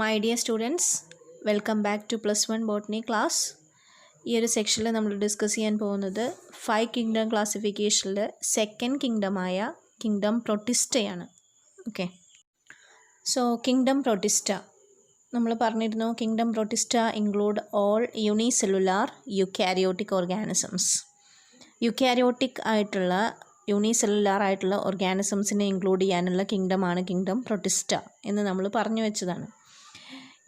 My dear students, welcome back to plus 1 botany class. ഈ ഒരു സെക്ഷനിൽ നമ്മൾ ഡിസ്കസ് ചെയ്യാൻ പോകുന്നത് 5 കിങ്ഡം ക്ലാസിഫിക്കേഷനിൽ സെക്കൻഡ് കിങ്ഡമായ കിങ്ഡം പ്രൊട്ടിസ്റ്റയാണ്. ഓക്കെ, സോ കിങ്ഡം പ്രൊട്ടിസ്റ്റ നമ്മൾ പറഞ്ഞിരുന്നു. Kingdom protista include all unicellular eukaryotic organisms. Eukaryotic ആയിട്ടുള്ള യൂണിസെല്ലുലാർ ആയിട്ടുള്ള ഓർഗാനിസംസിനെ ഇൻക്ലൂഡ് ചെയ്യാനുള്ള കിങ്ഡമാണ് കിങ്ഡം പ്രൊട്ടിസ്റ്റ എന്ന് നമ്മൾ പറഞ്ഞു വെച്ചതാണ്.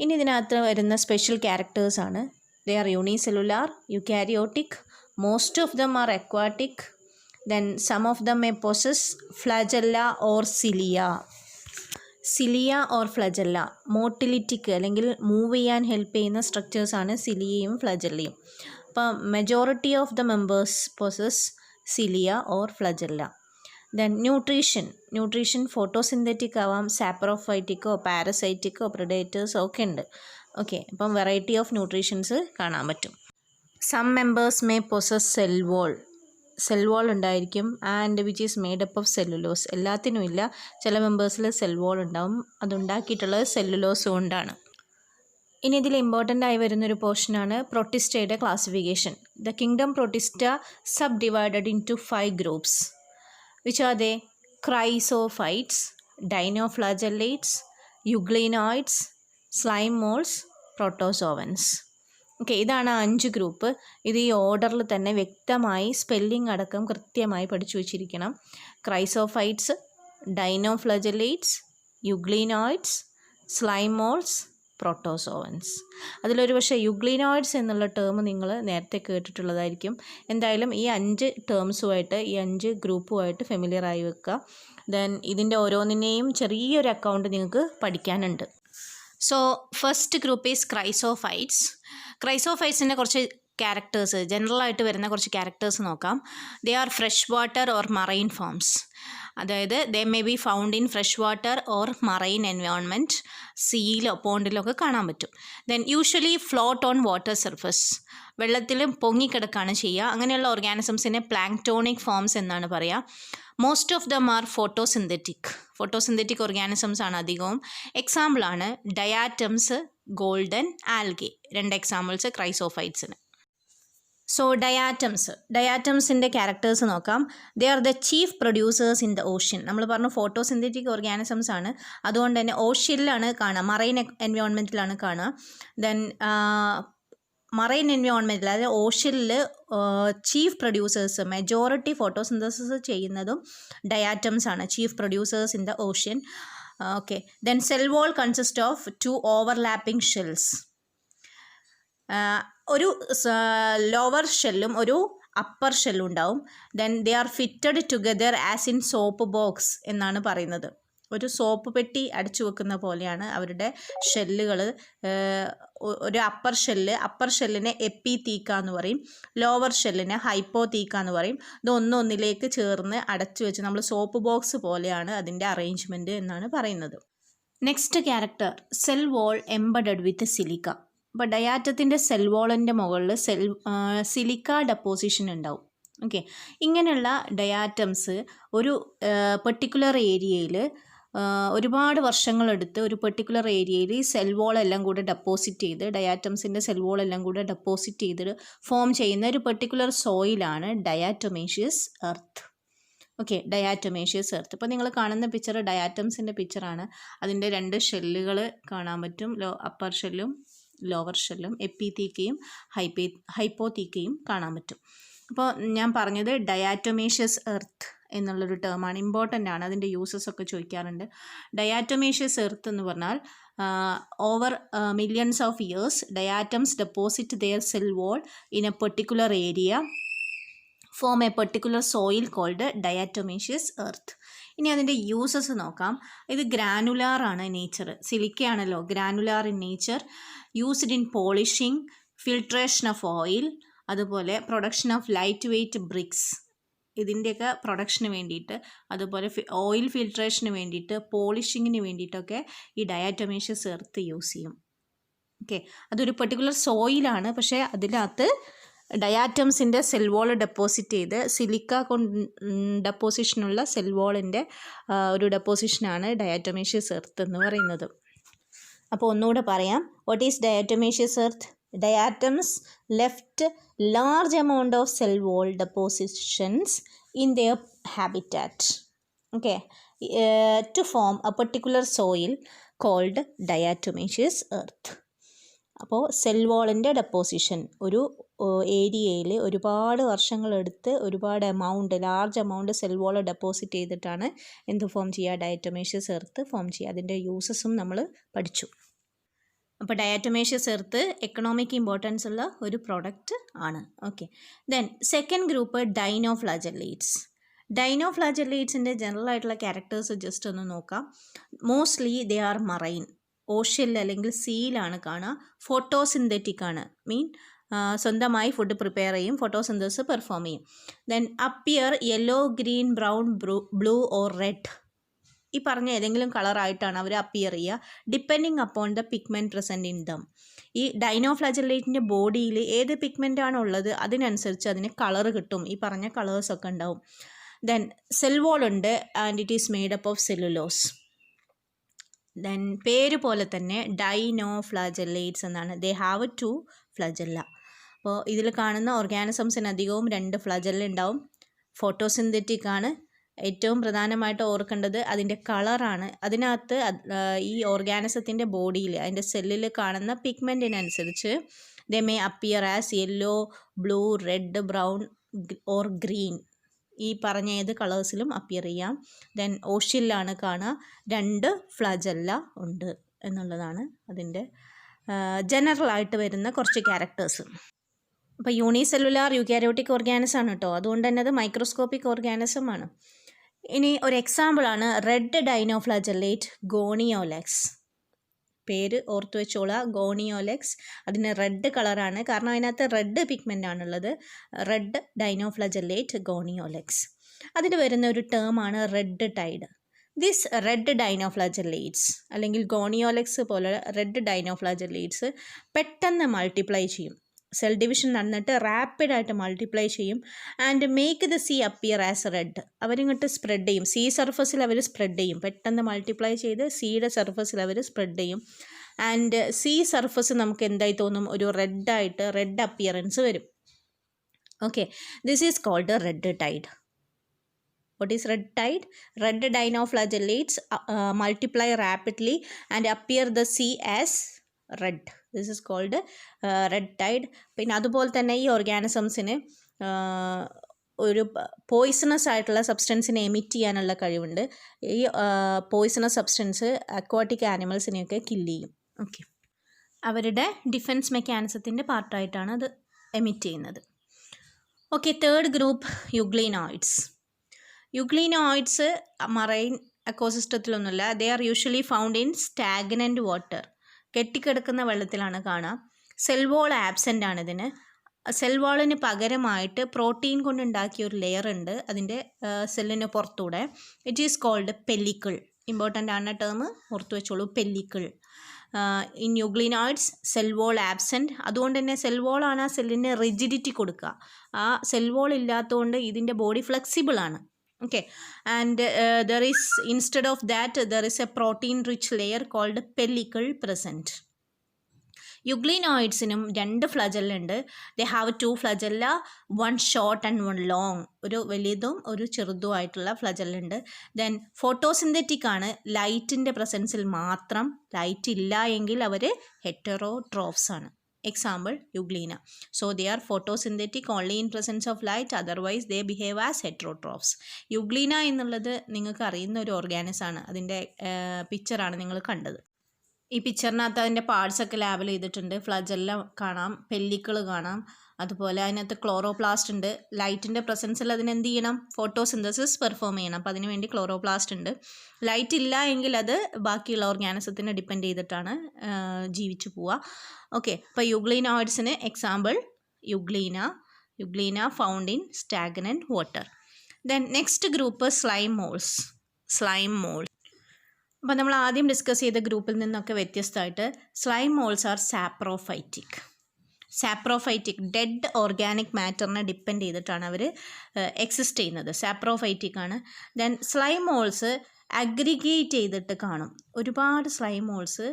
ഇനി ഇതിനകത്ത് വരുന്ന സ്പെഷ്യൽ ക്യാരക്ടേഴ്സാണ്. They are unicellular, eukaryotic, most of them are aquatic, then some of them may possess flagella or cilia or flagella. മോട്ടിലിറ്റിക്ക് അല്ലെങ്കിൽ മൂവ് ചെയ്യാൻ ഹെൽപ്പ് ചെയ്യുന്ന സ്ട്രക്ചേഴ്സാണ് സിലിയയും ഫ്ലജല്ലയും. അപ്പോൾ majority of the members possess cilia or flagella. Then nutrition photosynthetic ആവാം, സാപ്പറോഫൈറ്റിക്കോ പാരസൈറ്റിക്കോ പ്രെഡേറ്റേഴ്സോ ഒക്കെ ഉണ്ട്. ഓക്കെ, അപ്പം വെറൈറ്റി ഓഫ് ന്യൂട്രീഷൻസ് കാണാൻ പറ്റും. Some members may possess cell wall ഉണ്ടായിരിക്കും, and which is made up of cellulose. എല്ലാത്തിനും ഇല്ല, ചില മെമ്പേഴ്സിൽ സെൽ വാൾ ഉണ്ടാവും, അതുണ്ടാക്കിയിട്ടുള്ളത് സെല്ലുലോസ് കൊണ്ടാണ്. ഇനി ഇതിൽ ഇമ്പോർട്ടൻ്റ് ആയി വരുന്നൊരു പോർഷനാണ് പ്രൊട്ടിസ്റ്റയുടെ ക്ലാസിഫിക്കേഷൻ. The kingdom protista subdivided into 5 groups. Which are they? Chrysophytes, dinoflagellates, euglenoids, slime molds, protozoans. Okay, ഇതാണ് 5 ഗ്രൂപ്പ്. ഇത് ഈ ഓർഡറിൽ തന്നെ വ്യക്തമായി സ്പെല്ലിംഗ് അടക്കം കൃത്യമായി പഠിച്ചു വച്ചിരിക്കണം. Chrysophytes, ഡൈനോഫ്ലജലേറ്റ്സ്, യുഗ്ലിനോയിഡ്സ്, slime moulds, protozoans. അതിലൊരു പക്ഷേ യുഗ്ലിനോയിഡ്സ് എന്നുള്ള ടേം നിങ്ങൾ നേരത്തെ കേട്ടിട്ടുള്ളതായിരിക്കും. എന്തായാലും ഈ 5 ടേംസുമായിട്ട്, ഈ 5 ഗ്രൂപ്പുമായിട്ട് ഫെമിലിയർ ആയി വെക്കുക. ദെൻ ഇതിൻ്റെ ഓരോന്നിനെയും ചെറിയൊരു അക്കൗണ്ട് നിങ്ങൾക്ക് പഠിക്കാനുണ്ട്. So first group is chrysophytes. ക്രൈസോഫൈറ്റ്സിൻ്റെ കുറച്ച് ക്യാരക്ടേഴ്സ്, ജനറലായിട്ട് വരുന്ന കുറച്ച് ക്യാരക്ടേഴ്സ് നോക്കാം. They are fresh water or marine forms. അതായത് they may be found in fresh water or marine environment, സീയിലോ പോണ്ടിലോ ഒക്കെ കാണാൻ പറ്റും. Then usually float on water surface, വെള്ളത്തിലും പൊങ്ങിക്കിടക്കാണ് ചെയ്യുക. അങ്ങനെയുള്ള ഓർഗാനിസംസിനെ പ്ലാങ്ക്ടോണിക് ഫോംസ് എന്നാണ് പറയുക. Most of them are photosynthetic organisms ആണ് അധികവും. എക്സാമ്പിളാണ് diatoms, golden, algae. 2 examples ക്രൈസോഫൈറ്റ്സിന്. So ഡയാറ്റംസിൻ്റെ characters നോക്കാം. They are the chief producers in the ocean. നമ്മൾ പറഞ്ഞു ഫോട്ടോസിന്തറ്റിക് ഓർഗാനിസംസ് ആണ്, അതുകൊണ്ട് തന്നെ ഓഷ്യനിലാണ് കാണുക, മറൈൻ എൻവയോൺമെൻറ്റിലാണ് കാണുക. ദെൻ മറൈൻ എൻവയോൺമെൻറ്റിൽ, അതായത് ഓഷ്യനിൽ ചീഫ് പ്രൊഡ്യൂസേഴ്സ്, മെജോറിറ്റി ഫോട്ടോസിന്തസിസ് ചെയ്യുന്നതും ഡയാറ്റംസ് ആണ്, chief producers in the ocean. Okay, then cell wall consist of 2 overlapping shells. ഒരു ലോവർ ഷെല്ലും ഒരു അപ്പർ ഷെല്ലും ഉണ്ടാവും. Then they are fitted together as in soap box എന്നാണ് പറയുന്നത്. ഒരു soap പെട്ടി അടച്ചു വെക്കുന്ന പോലെയാണ് അവരുടെ ഷെല്ലുകൾ. ഒരു അപ്പർ ഷെല്ലിനെ എപ്പിതീക്ക എന്ന് പറയും, ലോവർ ഷെല്ലിനെ ഹൈപ്പോതീക്ക എന്ന് പറയും. ഇത് ഒന്നൊന്നിലേക്ക് ചേർന്ന് അടച്ചു വെച്ച് നമ്മൾ സോപ്പ് ബോക്സ് പോലെയാണ് അതിൻ്റെ അറേഞ്ച്മെൻറ്റ് എന്നാണ് പറയുന്നത്. Next character, cell wall embedded with silica. അപ്പോൾ ഡയാറ്റത്തിൻ്റെ സെൽ വാളിൻ്റെ മുകളിൽ സിലിക്ക ഡെപ്പോസിഷൻ ഉണ്ടാവും. ഓക്കെ, ഇങ്ങനെയുള്ള ഡയാറ്റംസ് ഒരു പെർട്ടിക്കുലർ ഏരിയയിൽ ഒരുപാട് വർഷങ്ങളെടുത്ത് ഒരു പെർട്ടിക്കുലർ ഏരിയയിൽ ഈ സെൽ വാളെല്ലാം കൂടെ ഡെപ്പോസിറ്റ് ചെയ്ത്, ഡയാറ്റംസിൻ്റെ സെൽ വാളെല്ലാം കൂടെ ഡെപ്പോസിറ്റ് ചെയ്ത് ഫോം ചെയ്യുന്ന ഒരു പെർട്ടിക്കുലർ സോയിലാണ് diatomaceous earth. Okay, diatomaceous earth. ഇപ്പോൾ നിങ്ങൾ കാണുന്ന പിക്ചർ ഡയാറ്റംസിൻ്റെ പിക്ചറാണ്. അതിൻ്റെ 2 ഷെല്ലുകൾ കാണാൻ പറ്റും, അപ്പർ ഷെല്ലും ലോവർ ഷെല്ലും, എപ്പിതീക്കയും ഹൈപ്പോതീക്കയും കാണാൻ പറ്റും. അപ്പോൾ ഞാൻ പറഞ്ഞത് ഡയാറ്റൊമേഷ്യസ് എർത്ത് എന്നുള്ളൊരു ടേമാണ്, ഇമ്പോർട്ടൻ്റ് ആണ്. അതിൻ്റെ യൂസസ് ഒക്കെ ചോദിക്കാറുണ്ട്. ഡയാറ്റൊമേഷ്യസ് എർത്ത് എന്ന് പറഞ്ഞാൽ over millions of years diatoms deposit their cell wall in a particular area, form a particular soil called diatomaceous earth. ഇനി അതിൻ്റെ യൂസസ് നോക്കാം. ഇത് ഗ്രാനുലാർ ആണ് നേച്ചർ, സിലിക്കയാണല്ലോ, granular in nature, used in polishing, filtration of oil, അതുപോലെ production of light weight bricks. ഇതിൻ്റെയൊക്കെ പ്രൊഡക്ഷന് വേണ്ടിയിട്ട്, അതുപോലെ ഓയിൽ ഫിൽട്രേഷന് വേണ്ടിയിട്ട്, പോളിഷിങ്ങിന് വേണ്ടിയിട്ടൊക്കെ ഈ ഡയാറ്റൊമേഷ്യസ് എർത്ത് യൂസ് ചെയ്യും. ഓക്കെ, അതൊരു പെർട്ടിക്കുലർ സോയിലാണ്, പക്ഷേ അതിനകത്ത് ഡയാറ്റംസിൻ്റെ സെൽ വാൾ ഡെപ്പോസിറ്റ് ചെയ്ത് സിലിക്ക ഡെപ്പോസിഷനുള്ള സെൽ വാളിൻ്റെ ഒരു ഡെപ്പോസിഷനാണ് ഡയാറ്റൊമേഷ്യസ് എർത്ത് എന്ന് പറയുന്നത്. അപ്പോൾ ഒന്നുകൂടെ പറയാം. What is diatomaceous earth? Diatoms left large amount of cell wall depositions in their habitat, okay, to form a particular soil called diatomaceous earth. അപ്പോൾ സെൽ വാളിൻ്റെ ഡെപ്പോസിഷൻ ഒരു ഏരിയയിൽ ഒരുപാട് വർഷങ്ങളെടുത്ത് ഒരുപാട് large amount cell wall deposit ചെയ്തിട്ടാണ് എന്ത് form ചെയ്യുക? Diatomaceous earth form ചെയ്യുക. അതിൻ്റെ യൂസസും നമ്മൾ പഠിച്ചു. അപ്പോൾ ഡയറ്റോമേഷ്യസ് എർത്ത് എക്കണോമിക് ഇമ്പോർട്ടൻസ് ഉള്ള ഒരു പ്രോഡക്റ്റ് ആണ്. Okay, then second group dinoflagellates. ഡൈനോഫ്ലാജെല്ലേറ്റ്സിൻ്റെ ജനറൽ ആയിട്ടുള്ള ക്യാരക്ടേഴ്സ് ജസ്റ്റ് ഒന്ന് നോക്കാം. മോസ്റ്റ്ലി ദേ ആർ മറൈൻ, ഓഷ്യനിൽ അല്ലെങ്കിൽ സീയിലാണ് കാണുക. ഫോട്ടോസിന്തറ്റിക് ആണ്, സ്വന്തമായി ഫുഡ് പ്രിപ്പയർ ചെയ്യും, ഫോട്ടോസിന്തസിസ് പെർഫോം ചെയ്യും. Then appear yellow, green, brown, blue or red, ഈ പറഞ്ഞ ഏതെങ്കിലും കളറായിട്ടാണ് അവർ അപ്പിയർ ചെയ്യുക, depending upon the pigment present in them. ഈ ഡൈനോഫ്ലാജെല്ലേറ്റിൻ്റെ ബോഡിയിൽ ഏത് പിഗ്മെൻ്റാണ് ഉള്ളത് അതിനനുസരിച്ച് അതിന് കളർ കിട്ടും, ഈ പറഞ്ഞ കളേഴ്സൊക്കെ ഉണ്ടാവും. ദെൻ സെൽ വോൾ ഉണ്ട് and it is made up of cellulose. Then പേര് പോലെ തന്നെ ഡൈനോഫ്ലാജെല്ലേറ്റ്സ് എന്നാണ്. They have 2 ഫ്ലജെല്ല. അപ്പോൾ ഇതിൽ കാണുന്ന ഓർഗാനിസംസിന് അധികവും 2 ഫ്ലജെല്ല ഉണ്ടാവും. ഫോട്ടോസിന്തറ്റിക് ആണ്. ഏറ്റവും പ്രധാനമായിട്ട് ഓർക്കേണ്ടത് അതിൻ്റെ കളറാണ്. അതിനകത്ത് ഈ ഓർഗാനിസത്തിൻ്റെ ബോഡിയിൽ അതിൻ്റെ സെല്ലിൽ കാണുന്ന പിഗ്മെൻറ്റിനനുസരിച്ച് they may appear as yellow, blue, red, brown or green, ഈ പറഞ്ഞ ഏത് കളേഴ്സിലും അപ്പിയർ ചെയ്യാം. ദെൻ ഓഷ്യനിലാണ് കാണുക, 2 ഫ്ലജെല്ല ഉണ്ട് എന്നുള്ളതാണ് അതിൻ്റെ ജനറലായിട്ട് വരുന്ന കുറച്ച് ക്യാരക്ടേഴ്സ്. അപ്പോൾ യൂണിസെല്ലുലാർ യൂക്യാരിയോട്ടിക് ഓർഗാനിസം ആണ് കേട്ടോ, അതുകൊണ്ട് തന്നെ അത് മൈക്രോസ്കോപ്പിക് ഓർഗാനിസം ആണ്. ഇനി ഒരു എക്സാമ്പിളാണ് റെഡ് ഡൈനോഫ്ലാജെല്ലേറ്റ് ഗോണിയോലെക്സ്. പേര് ഓർത്തു വെച്ചോളാം, ഗോണിയോലെക്സ്. അതിന് റെഡ് കളറാണ്, കാരണം അതിനകത്ത് റെഡ് പിഗ്മെൻ്റ് ആണുള്ളത്. റെഡ് ഡൈനോഫ്ലാജെല്ലേറ്റ് ഗോണിയോലെക്സ്. അതിന് വരുന്ന ഒരു ടേമാണ് റെഡ് ടൈഡ്. ദിസ് റെഡ് ഡൈനോഫ്ലാജെല്ലേറ്റ്സ് അല്ലെങ്കിൽ ഗോണിയോലെക്സ് പോലെ റെഡ് ഡൈനോഫ്ലാജെല്ലേറ്റ്സ് പെട്ടെന്ന് മൾട്ടിപ്ലൈ ചെയ്യും. സെൽ ഡിവിഷൻ നടന്നിട്ട് റാപ്പിഡായിട്ട് മൾട്ടിപ്ലൈ ചെയ്യും and make the sea appear as red. അവരിങ്ങോട്ട് സ്പ്രെഡ് ചെയ്യും, സീ സർഫസിൽ അവർ സ്പ്രെഡ് ചെയ്യും, പെട്ടെന്ന് മൾട്ടിപ്ലൈ ചെയ്ത് സീയുടെ സർഫസിൽ അവർ സ്പ്രെഡ് ചെയ്യും. ആൻഡ് സീ സർഫസ് നമുക്ക് എന്തായി തോന്നും? ഒരു റെഡ് അപ്പിയറൻസ് വരും. Okay, this is called red tide. What is red tide? Red dinoflagellates multiply rapidly and appear the sea as red. This is called red tide. പിന്നെ അതുപോലെ തന്നെ ഈ ഓർഗാനിസംസിന് ഒരു പോയിസണസ് ആയിട്ടുള്ള സബ്സ്റ്റൻസിനെ എമിറ്റ് ചെയ്യാനുള്ള കഴിവുണ്ട്. ഈ പോയിസണസ് സബ്സ്റ്റൻസ് അക്വാട്ടിക് ആനിമൽസിനെയൊക്കെ കില്ല് ചെയ്യും. ഓക്കെ, അവരുടെ ഡിഫെൻസ് മെക്കാനിസത്തിൻ്റെ പാർട്ടായിട്ടാണ് അത് എമിറ്റ് ചെയ്യുന്നത്. Okay, third group euglenoids. Euglenoids marine എക്കോസിസ്റ്റത്തിലൊന്നുമില്ല. They are usually found in stagnant water. കെട്ടിക്കിടക്കുന്ന വെള്ളത്തിലാണ് കാണാം. സെൽ വോൾ ആബ്സെൻ്റ് ആണ് ഇതിന്. സെൽ വാളിന് പകരമായിട്ട് പ്രോട്ടീൻ കൊണ്ടുണ്ടാക്കിയ ഒരു ലെയർ ഉണ്ട് അതിൻ്റെ സെല്ലിന് പുറത്തൂടെ. It is called pellicle. Important ആണ് ടേം, ഓർത്തു വെച്ചോളൂ, pellicle. In euglenoids cell wall absent. അതുകൊണ്ട് തന്നെ സെൽ വോളാണ് ആ സെല്ലിന് റിജിഡിറ്റി കൊടുക്കുക. ആ സെൽ വോൾ ഇല്ലാത്തതുകൊണ്ട് ഇതിൻ്റെ ബോഡി ഫ്ലെക്സിബിൾ ആണ്. Okay, and there is, instead of that, there is a protein rich layer called pellicle present. യുഗ്ലീനോയിഡ്സിനും 2 ഫ്ലജെല്ല ഉണ്ട്. They have 2 ഫ്ലജെല്ല, 1 short and 1 long. ഒരു വലിയതും ഒരു ചെറുതുമായിട്ടുള്ള ഫ്ലജെല്ല ഉണ്ട്. ദെൻ ഫോട്ടോസിന്തറ്റിക് ആണ്, ലൈറ്റിൻ്റെ പ്രസൻസിൽ മാത്രം. ലൈറ്റ് ഇല്ല എങ്കിൽ അവർ ഹെറ്ററോട്രോഫ്സ് ആണ്. Example, Euglena. So they are photosynthetic only in presence of light, otherwise they behave as heterotrophs. Euglena എന്നുള്ളത് നിങ്ങൾക്ക് അറിയുന്ന ഒരു ഓർഗാനിസം ആണ്. അതിൻ്റെ പിക്ചറാണ് നിങ്ങൾ കണ്ടത്. ഈ പിക്ചറിനകത്ത് അതിൻ്റെ പാർട്സൊക്കെ ലാബിൽ ചെയ്തിട്ടുണ്ട്. ഫ്ലജെല്ല കാണാം, പെല്ലിക്കിൾ കാണാം, അതുപോലെ അതിനകത്ത് ക്ലോറോപ്ലാസ്റ്റ് ഉണ്ട്. ലൈറ്റിൻ്റെ പ്രസൻസിൽ അതിനെന്ത് ചെയ്യണം? ഫോട്ടോസിന്തസിസ് പെർഫോം ചെയ്യണം. അപ്പോൾ അതിന് വേണ്ടി ക്ലോറോപ്ലാസ്റ്റ് ഉണ്ട്. ലൈറ്റ് ഇല്ല എങ്കിൽ അത് ബാക്കിയുള്ള ഓർഗാനിസത്തിനെ ഡിപ്പെൻഡ് ചെയ്തിട്ടാണ് ജീവിച്ചു പോവുക. ഓക്കെ, അപ്പോൾ യുഗ്ലീനോയിഡ്സിന് example euglena found in stagnant water. Then next group slime moulds. അപ്പോൾ നമ്മൾ ആദ്യം ഡിസ്കസ് ചെയ്ത ഗ്രൂപ്പിൽ നിന്നൊക്കെ വ്യത്യസ്തമായിട്ട് slime moulds are saprophytic dead organic മാറ്ററിനെ ഡിപ്പെൻഡ് ചെയ്തിട്ടാണ് അവർ എക്സിസ്റ്റ് ചെയ്യുന്നത്. സാപ്രോഫൈറ്റിക് ആണ്. ദെൻ സ്ലൈം മോൾസ് അഗ്രിഗേറ്റ് ചെയ്തിട്ട് കാണും. ഒരുപാട് സ്ലൈം ഹോൾസ്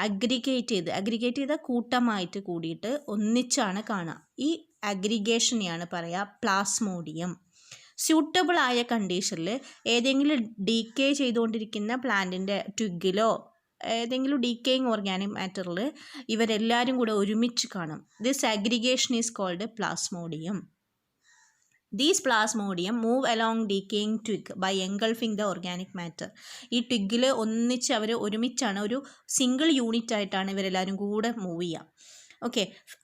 അഗ്രിഗേറ്റ് ചെയ്ത കൂട്ടമായിട്ട് കൂടിയിട്ട് ഒന്നിച്ചാണ് കാണുക. ഈ അഗ്രിഗേഷനെയാണ് പറയുക പ്ലാസ്മോഡിയം. സ്യൂട്ടബിൾ ആയ കണ്ടീഷനിൽ ഏതെങ്കിലും ഡീക്കേ ചെയ്തുകൊണ്ടിരിക്കുന്ന പ്ലാന്റിൻ്റെ ട്വിഗിലോ ഏതെങ്കിലും ഡീക്കേയിങ് ഓർഗാനിക് മാറ്ററിൽ ഇവരെല്ലാവരും കൂടെ ഒരുമിച്ച് കാണും. This aggregation is called plasmodium. These plasmodium move along decaying twig by engulfing the organic matter. ഈ ട്വിഗിൽ ഒന്നിച്ച് അവർ ഒരുമിച്ചാണ്, ഒരു സിംഗിൾ യൂണിറ്റ് ആയിട്ടാണ് ഇവരെല്ലാവരും കൂടെ മൂവ് ചെയ്യുക. ഓക്കെ,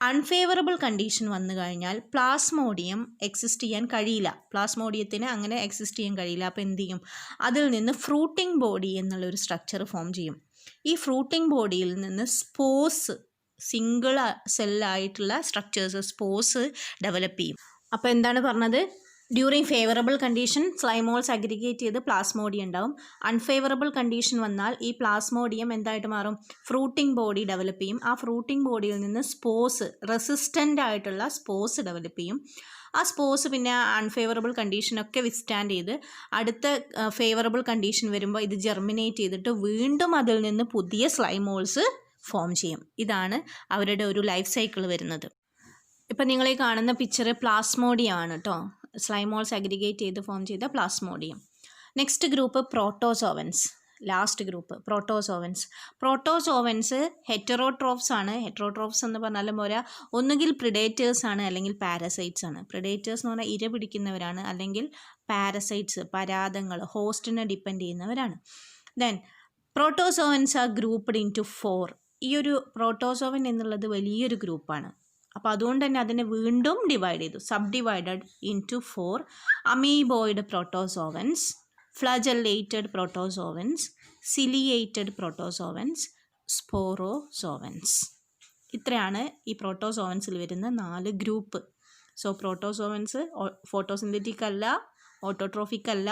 അൺഫേവറബിൾ കണ്ടീഷൻ വന്നു കഴിഞ്ഞാൽ പ്ലാസ്മോഡിയം എക്സിസ്റ്റ് ചെയ്യാൻ കഴിയില്ല. പ്ലാസ്മോഡിയത്തിന് അങ്ങനെ എക്സിസ്റ്റ് ചെയ്യാൻ കഴിയില്ല. അപ്പോൾ എന്ത് ചെയ്യും? അതിൽ നിന്ന് ഫ്രൂട്ടിംഗ് ബോഡി എന്നുള്ളൊരു സ്ട്രക്ചർ ഫോം ചെയ്യും. ഈ ഫ്രൂട്ടിംഗ് ബോഡിയിൽ നിന്ന് സ്പോസ്, സിംഗിൾ സെല്ലായിട്ടുള്ള സ്ട്രക്ചേഴ്സ്, സ്പോസ് ഡെവലപ്പ് ചെയ്യും. അപ്പോൾ എന്താണ് പറഞ്ഞത്? ഡ്യൂറിങ് ഫേവറബിൾ കണ്ടീഷൻ സ്ലൈം ഹോൾസ് അഗ്രിഗേറ്റ് ചെയ്ത് പ്ലാസ്മോഡിയം ഉണ്ടാവും. അൺഫേവറബിൾ കണ്ടീഷൻ വന്നാൽ ഈ പ്ലാസ്മോഡിയം എന്തായിട്ട് മാറും? ഫ്രൂട്ടിംഗ് ബോഡി ഡെവലപ്പ് ചെയ്യും. ആ ഫ്രൂട്ടിംഗ് ബോഡിയിൽ നിന്ന് സ്പോസ്, റെസിസ്റ്റൻ്റ് ആയിട്ടുള്ള സ്പോസ് ഡെവലപ്പ് ചെയ്യും. ആ സ്പോസ് പിന്നെ അൺഫേവറബിൾ കണ്ടീഷനൊക്കെ വിസ്റ്റാൻഡ് ചെയ്ത് അടുത്ത ഫേവറബിൾ കണ്ടീഷൻ വരുമ്പോൾ ഇത് ജെർമിനേറ്റ് ചെയ്തിട്ട് വീണ്ടും അതിൽ നിന്ന് പുതിയ സ്ലൈം ഹോൾസ് ഫോം ചെയ്യും. ഇതാണ് അവരുടെ ഒരു ലൈഫ് സൈക്കിൾ വരുന്നത്. ഇപ്പം നിങ്ങൾ ഈ കാണുന്ന പിക്ചർ പ്ലാസ്മോഡിയം ആണ് കേട്ടോ. സ്ലൈം ഹോൾസ് അഗ്രിഗേറ്റ് ചെയ്ത് ഫോം ചെയ്ത Plasmodium. Next group protozoans. Last group protozoans. Protozoans ഹെറ്ററോട്രോഫ്സ് ആണ്. ഹെറ്ററോട്രോഫ്സ് എന്ന് പറഞ്ഞാലും പോരാ, ഒന്നുകിൽ പ്രിഡേറ്റേഴ്സ് ആണ് അല്ലെങ്കിൽ പാരസൈറ്റ്സ് ആണ്. പ്രിഡേറ്റേഴ്സ് എന്ന് പറഞ്ഞാൽ ഇര പിടിക്കുന്നവരാണ്, അല്ലെങ്കിൽ പാരസൈറ്റ്സ്, പരാദങ്ങൾ, ഹോസ്റ്റിനെ ഡിപ്പെൻഡ് ചെയ്യുന്നവരാണ്. Then protozoans are grouped into 4. ഈ ഒരു പ്രോട്ടോസോവൻ എന്നുള്ളത് വലിയൊരു ഗ്രൂപ്പാണ്. അപ്പോൾ അതുകൊണ്ട് തന്നെ അതിനെ വീണ്ടും ഡിവൈഡ് ചെയ്തു. Subdivided into 4. Amoeboid protozoans, flagellated protozoans, ciliated protozoans, sporozoans. ഇത്രയാണ് ഈ പ്രോട്ടോസോവൻസിൽ വരുന്ന 4 ഗ്രൂപ്പ്. സോ പ്രോട്ടോസോവൻസ് ഫോട്ടോസിന്തറ്റിക് അല്ല, ഓട്ടോട്രോഫിക് അല്ല,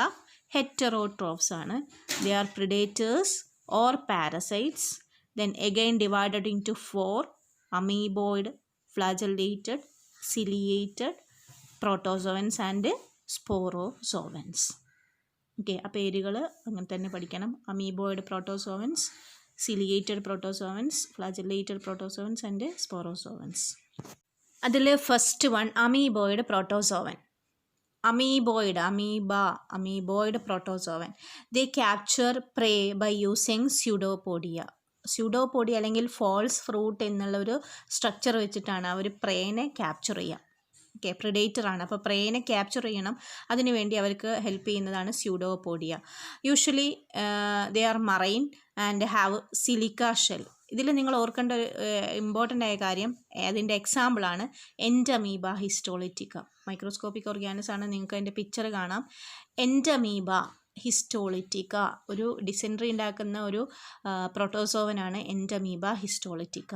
ഹെറ്ററോട്രോഫ്സ് ആണ്. They are predators or parasites. Then again divided into 4. Amoeboid, flagellated, ciliated, protozoans and sporozoans. Okay, ആ പേരുകൾ അങ്ങനെ തന്നെ പഠിക്കണം. Amoeboid protozoans, ciliated protozoans, flagellated protozoans and sporozoans. അതിൽ first one amoeboid protozoan. Amoeboid protozoan. They capture pray by using pseudopodia. Pseudopodia അല്ലെങ്കിൽ false fruit എന്നുള്ളൊരു structure വെച്ചിട്ടാണ് അവർ പ്രേനെ ക്യാപ്ചർ ചെയ്യുക. ഓക്കെ, പ്രിഡേറ്ററാണ്. അപ്പോൾ പ്രേനെ ക്യാപ്ചർ ചെയ്യണം, അതിനുവേണ്ടി അവർക്ക് ഹെൽപ്പ് ചെയ്യുന്നതാണ് pseudopodia. Usually they are marine and have silica shell. ഇതിൽ നിങ്ങൾ ഓർക്കേണ്ട ഒരു ഇമ്പോർട്ടൻ്റ് ആയ കാര്യം, അതിൻ്റെ എക്സാമ്പിളാണ് എൻഡമീബ ഹിസ്റ്റോളിറ്റിക്ക. മൈക്രോസ്കോപ്പിക് ഓർഗാനിസ് ആണ്, നിങ്ങൾക്ക് അതിൻ്റെ പിക്ചർ കാണാം. എൻഡമീബ ഹിസ്റ്റോളിറ്റിക്ക ഒരു ഡിസെൻട്രി ഉണ്ടാക്കുന്ന ഒരു പ്രോട്ടോസോവനാണ് എൻഡമീബ ഹിസ്റ്റോളിറ്റിക്ക.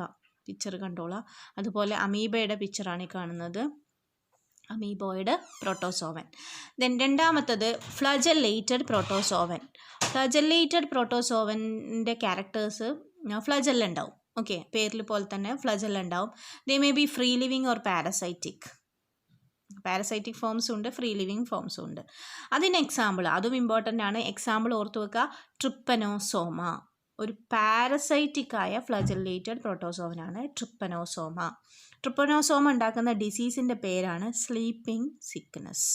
പിക്ചർ കണ്ടോളാം. അതുപോലെ അമീബയുടെ പിക്ചറാണ് ഈ കാണുന്നത്, അമീബോയിഡ് പ്രോട്ടോസോവൻ. ദെൻ രണ്ടാമത്തത് ഫ്ലജല്ലേറ്റഡ് പ്രോട്ടോസോവൻ. ഫ്ലജല്ലേറ്റഡ് പ്രോട്ടോസോവൻ്റെ ക്യാരക്ടേഴ്സ് ഫ്ലജല്ല ഉണ്ടാവും. ഓക്കെ, പേരിൽ പോലെ തന്നെ ഫ്ലജല്ല ഉണ്ടാവും. They may be free living or parasitic. Parasitic ഫോംസും ഉണ്ട്, ഫ്രീ ലിവിങ് ഫോംസും ഉണ്ട്. അതിന് എക്സാമ്പിൾ, അതും ഇമ്പോർട്ടൻ്റ് ആണ്. എക്സാമ്പിൾ ഓർത്ത് വെക്കുക, ട്രിപ്പനോസോമ. ഒരു പാരസൈറ്റിക് ആയ ഫ്ലജല്ലേറ്റഡ് പ്രോട്ടോസോവനാണ് ട്രിപ്പനോസോമ. ട്രിപ്പനോസോമ ഉണ്ടാക്കുന്ന ഡിസീസിൻ്റെ പേരാണ് സ്ലീപ്പിംഗ് സിക്നസ്.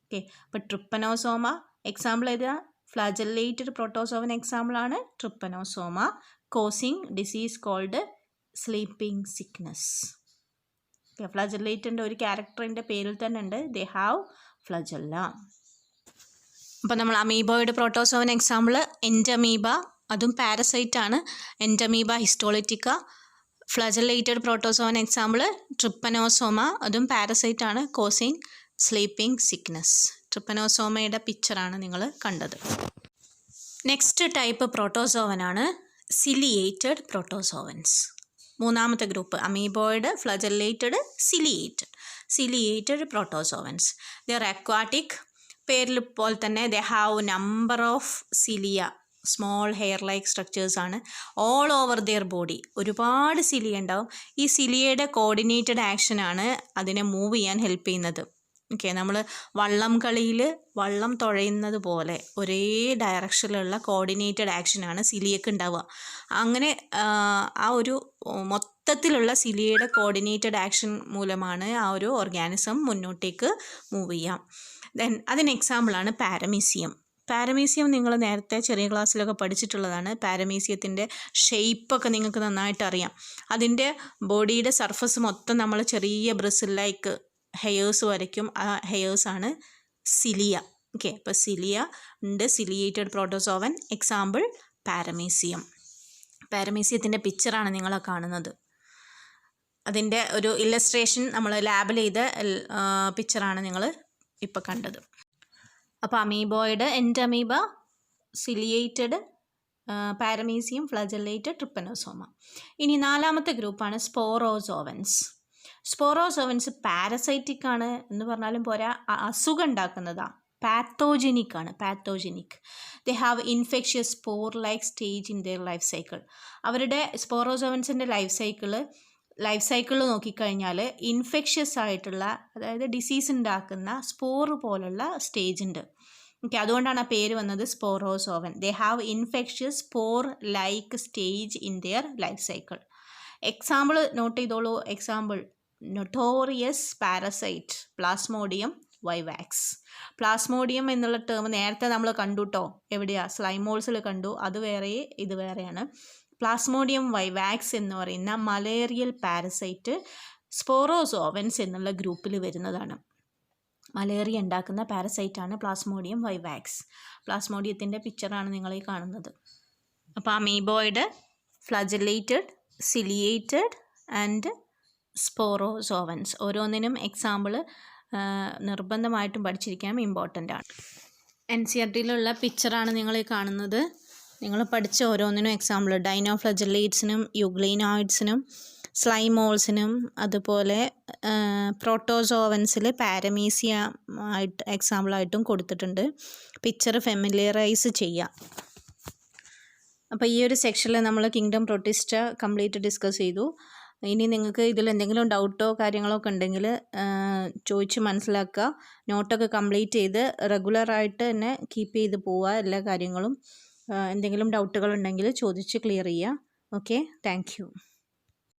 ഓക്കെ, അപ്പോൾ ട്രിപ്പനോസോമ എക്സാമ്പിൾ ഏതാ? ഫ്ലജല്ലേറ്റഡ് പ്രോട്ടോസോവൻ എക്സാമ്പിളാണ് trypanosoma, causing disease called sleeping sickness. ഫ്ലജല്ലേറ്റിൻ്റെ ഒരു ക്യാരക്ടറിൻ്റെ പേരിൽ തന്നെ ഉണ്ട്, ദേ ഹാവ് ഫ്ലജല്ല. അപ്പോൾ നമ്മൾ അമീബോയിഡ് പ്രോട്ടോസോവൻ എക്സാമ്പിൾ എൻഡമീബ, അതും പാരസൈറ്റ് ആണ്, entamoeba histolytica. Flagellated protozoan example trypanosoma, അതും പാരസൈറ്റ് ആണ്, കോസിങ് സ്ലീപ്പിംഗ് സിക്നസ്. ട്രിപ്പനോസോമയുടെ പിക്ചറാണ് നിങ്ങൾ കണ്ടത്. നെക്സ്റ്റ് ടൈപ്പ് പ്രോട്ടോസോവനാണ് സിലിയേറ്റഡ് പ്രോട്ടോസോവൻസ്. മൂന്നാമത്തെ group amoeboid, flagellated, ciliated protozoans. They are aquatic. പേരിൽ പോലെ തന്നെ they have number of cilia, small hair like structures ആണ്, ഓൾ ഓവർ ദിയർ ബോഡി. ഒരുപാട് സിലിയ ഉണ്ടാവും. ഈ സിലിയയുടെ കോർഡിനേറ്റഡ് ആക്ഷനാണ് അതിനെ മൂവ് ചെയ്യാൻ ഹെൽപ്പ് ചെയ്യുന്നത്. ഓക്കെ, നമ്മൾ വള്ളം കളിയിൽ വള്ളം തുഴയുന്നത് പോലെ ഒരേ ഡയറക്ഷനിലുള്ള കോർഡിനേറ്റഡ് ആക്ഷനാണ് സിലിയക്ക് ഉണ്ടാവുക. അങ്ങനെ ആ ഒരു മൊത്തത്തിലുള്ള സിലിയയുടെ കോർഡിനേറ്റഡ് ആക്ഷൻ മൂലമാണ് ആ ഒരു ഓർഗാനിസം മുന്നോട്ടേക്ക് മൂവ് ചെയ്യാം. ദെൻ അതിന് എക്സാമ്പിളാണ് പാരമീസിയം. പാരമീസിയം നിങ്ങൾ നേരത്തെ ചെറിയ ക്ലാസ്സിലൊക്കെ പഠിച്ചിട്ടുള്ളതാണ്. പാരമീസിയത്തിൻ്റെ ഷെയ്പ്പൊക്കെ നിങ്ങൾക്ക് നന്നായിട്ട് അറിയാം. അതിൻ്റെ ബോഡിയുടെ സർഫസ് മൊത്തം നമ്മൾ ചെറിയ ബ്രിസിൽ ലൈക്ക് ഹെയേഴ്സ് വരയ്ക്കും. ആ ഹെയേഴ്സാണ് സിലിയ. ഓക്കെ, അപ്പോൾ സിലിയ ഉണ്ട്, സിലിയേറ്റഡ് പ്രോട്ടോസോവൻ. Example paramecium. പാരമീസിയത്തിൻ്റെ പിക്ചറാണ് നിങ്ങൾ കാണുന്നത്. അതിൻ്റെ ഒരു ഇല്ലസ്ട്രേഷൻ നമ്മൾ ലാബിൽ ചെയ്ത പിക്ചറാണ് നിങ്ങൾ ഇപ്പോൾ കണ്ടത്. അപ്പോൾ amoeboid, Entamoeba, ciliated, paramecium, flagellated, ട്രിപ്പനോസോമ. ഇനി നാലാമത്തെ ഗ്രൂപ്പാണ് സ്പോറോസോവൻസ്. സ്പോറോസോവൻസ് പാരസൈറ്റിക് ആണ് എന്ന് പറഞ്ഞാലും പോരാ, അസുഖം ഉണ്ടാക്കുന്നതാണ്. പാത്തോജനിക് ആണ്, pathogenic. They have infectious spore like stage in their life cycle. അവരുടെ സ്പോറോസോവൻസിൻ്റെ ലൈഫ് സൈക്കിൾ നോക്കിക്കഴിഞ്ഞാൽ ഇൻഫെക്ഷ്യസ് ആയിട്ടുള്ള, അതായത് ഡിസീസ് ഉണ്ടാക്കുന്ന സ്പോർ പോലുള്ള സ്റ്റേജ് ഉണ്ട്. ഓക്കെ, അതുകൊണ്ടാണ് ആ പേര് വന്നത് sporozoan. They have infectious spore like stage in their life cycle. Example note ചെയ്തോളൂ. Example notorious parasite plasmodium vivax. Plasmodium എന്നുള്ള ടേം നേരത്തെ നമ്മൾ കണ്ടു കേട്ടോ. എവിടെയാണ്? സ്ലൈമോൾസിൽ കണ്ടു. അത് വേറെ, ഇത് വേറെയാണ്. പ്ലാസ്മോഡിയം വൈവാക്സ് എന്ന് പറയുന്ന മലേറിയൽ പാരസൈറ്റ് സ്പോറോസോവൻസ് എന്നുള്ള ഗ്രൂപ്പിൽ വരുന്നതാണ്. മലേറിയ ഉണ്ടാക്കുന്ന പാരസൈറ്റാണ് പ്ലാസ്മോഡിയം വൈവാക്സ്. പ്ലാസ്മോഡിയത്തിൻ്റെ പിക്ചറാണ് നിങ്ങൾ ഈ കാണുന്നത്. അപ്പോൾ amoeboid, flagellated, ciliated and sporozoans. ഓരോന്നിനും എക്സാമ്പിൾ നിർബന്ധമായിട്ടും പഠിച്ചിരിക്കാൻ ഇമ്പോർട്ടൻ്റ് ആണ്. NCERT-യിലുള്ള പിക്ചറാണ് നിങ്ങൾ ഈ കാണുന്നത്. നിങ്ങൾ പഠിച്ച ഓരോന്നിനും എക്സാമ്പിൾ ഡൈനോഫ്ലജല്ലേറ്റ്സിനും യുഗ്ലീനോയിഡ്സിനും സ്ലൈമോൾസിനും അതുപോലെ പ്രോട്ടോസോവൻസിൽ പാരമീസിയ ആയിട്ട് എക്സാമ്പിളായിട്ടും കൊടുത്തിട്ടുണ്ട്. പിക്ചർ ഫെമിലിയറൈസ് ചെയ്യുക. അപ്പോൾ ഈ ഒരു സെക്ഷനിൽ നമ്മൾ കിങ്ഡം പ്രൊട്ടിസ്റ്റ കംപ്ലീറ്റ് ഡിസ്കസ് ചെയ്തു. ഇനി നിങ്ങൾക്ക് ഇതിൽ എന്തെങ്കിലും ഡൗട്ടോ കാര്യങ്ങളോ ഒക്കെ ഉണ്ടെങ്കിൽ ചോദിച്ച് മനസ്സിലാക്കുക. നോട്ടൊക്കെ കംപ്ലീറ്റ് ചെയ്ത് റെഗുലറായിട്ട് തന്നെ കീപ്പ് ചെയ്ത് പോവുക എല്ലാ കാര്യങ്ങളും. എന്തെങ്കിലും ഡൗട്ടുകൾ ഉണ്ടെങ്കിൽ ചോദിച്ച് ക്ലിയർ ചെയ്യുക. Okay, thank you.